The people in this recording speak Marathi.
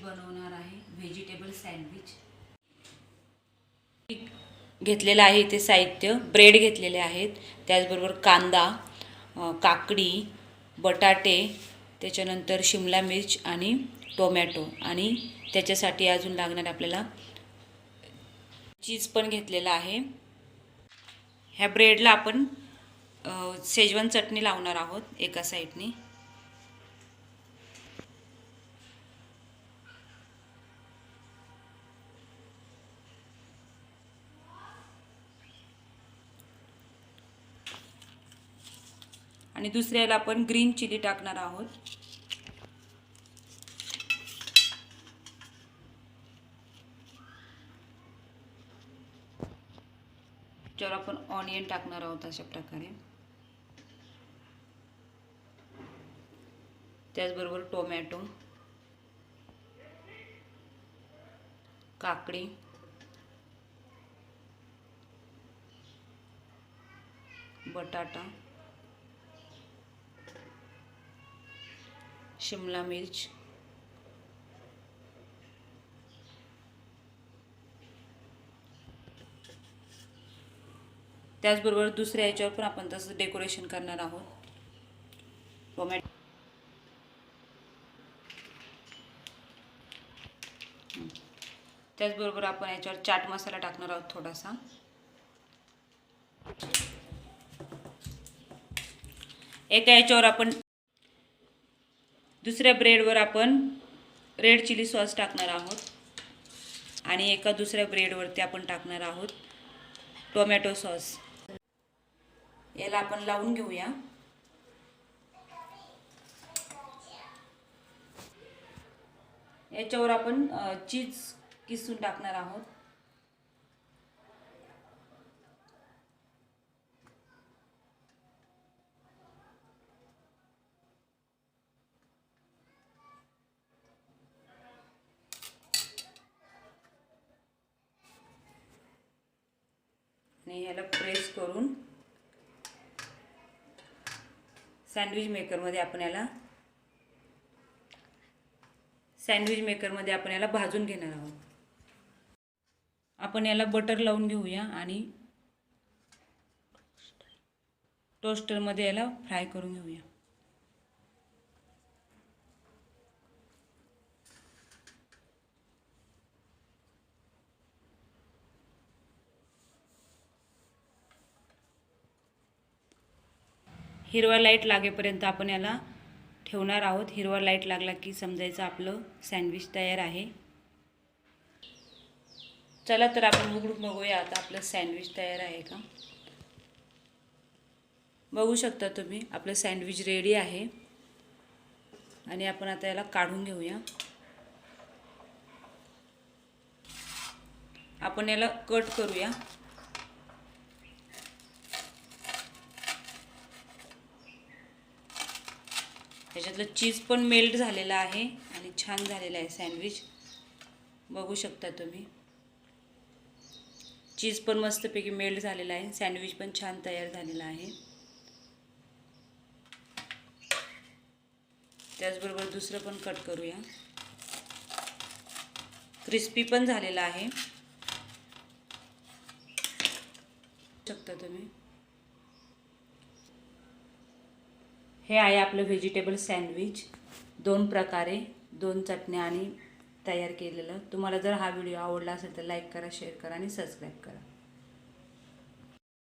बनवणार आहे व्हेजिटेबल सँडविच. घेतलेलं आहे इथे साहित्य. ब्रेड घेतलेले आहेत, त्याचबरोबर कांदा, काकडी, बटाटे, त्याच्यानंतर शिमला मिर्च आणि टोमॅटो, आणि त्याच्यासाठी अजून लागणार आपल्याला चीज पण घेतलेला आहे. ह्या ब्रेडला आपण शेजवान चटणी लावणार आहोत एका साईडनी. आणि दुसऱ्याला आपण ग्रीन चिली टाकणार आहोत. त्यावर आपण ऑनियन टाकणार आहोत अशा प्रकारे. त्याचबरोबर टोमॅटो, काकडी, बटाटा, शिमला मिर्च, त्याचबरोबर दुसऱ्या याच्यावर पण आपण तसं डेकोरेशन करणार आहोत. टोमॅटो, त्याचबरोबर आपण याच्यावर चाट मसाला टाकणार आहोत थोडासा. एका याच्यावर आपण दुसऱ्या ब्रेडवर आपण रेड चिली सॉस टाकणार आहोत, आणि एका दुसऱ्या ब्रेडवरती आपण टाकणार आहोत टोमॅटो सॉस. याला आपण लावून घेऊया. याच्यावर आपण चीज किसून टाकणार आहोत. आणि ह्याला प्रेस करून सँडविच मेकरमध्ये आपण याला भाजून घेणार आहोत. आपण याला बटर लावून घेऊया आणि टोस्टरमध्ये याला फ्राय करून घेऊया. हिरवा लाईट लागेपर्यंत आपण याला ठेवणार आहोत. हिरवा लाईट लागला की समजायचं आपलं सँडविच तयार आहे. चला तर आपण उघडून बघूया आता आपलं सँडविच तयार आहे का. बघू शकता तुम्ही आपलं सँडविच रेडी आहे. आणि आपण आता याला काढून घेऊया. आपण याला कट करूया. त्याच्यातलं चीज पण मेल्ट झालेलं आहे आणि छान झालेलं आहे सँडविच. बघू शकता तुम्ही चीज पण मस्तपैकी मेल्ट झालेलं आहे. सँडविच पण छान तयार झालेला आहे. त्याचबरोबर दुसरं पण कट करूया. क्रिस्पी पण झालेला आहे. शकता तुम्ही. हे आहे आपलं व्हेजिटेबल सँडविच. 2 प्रकारे 2 चटण्या आणि तयार केलेलं. तुम्हाला जर हा व्हिडिओ आवडला असेल तर लाईक करा, शेअर करा आणि सबस्क्राईब करा.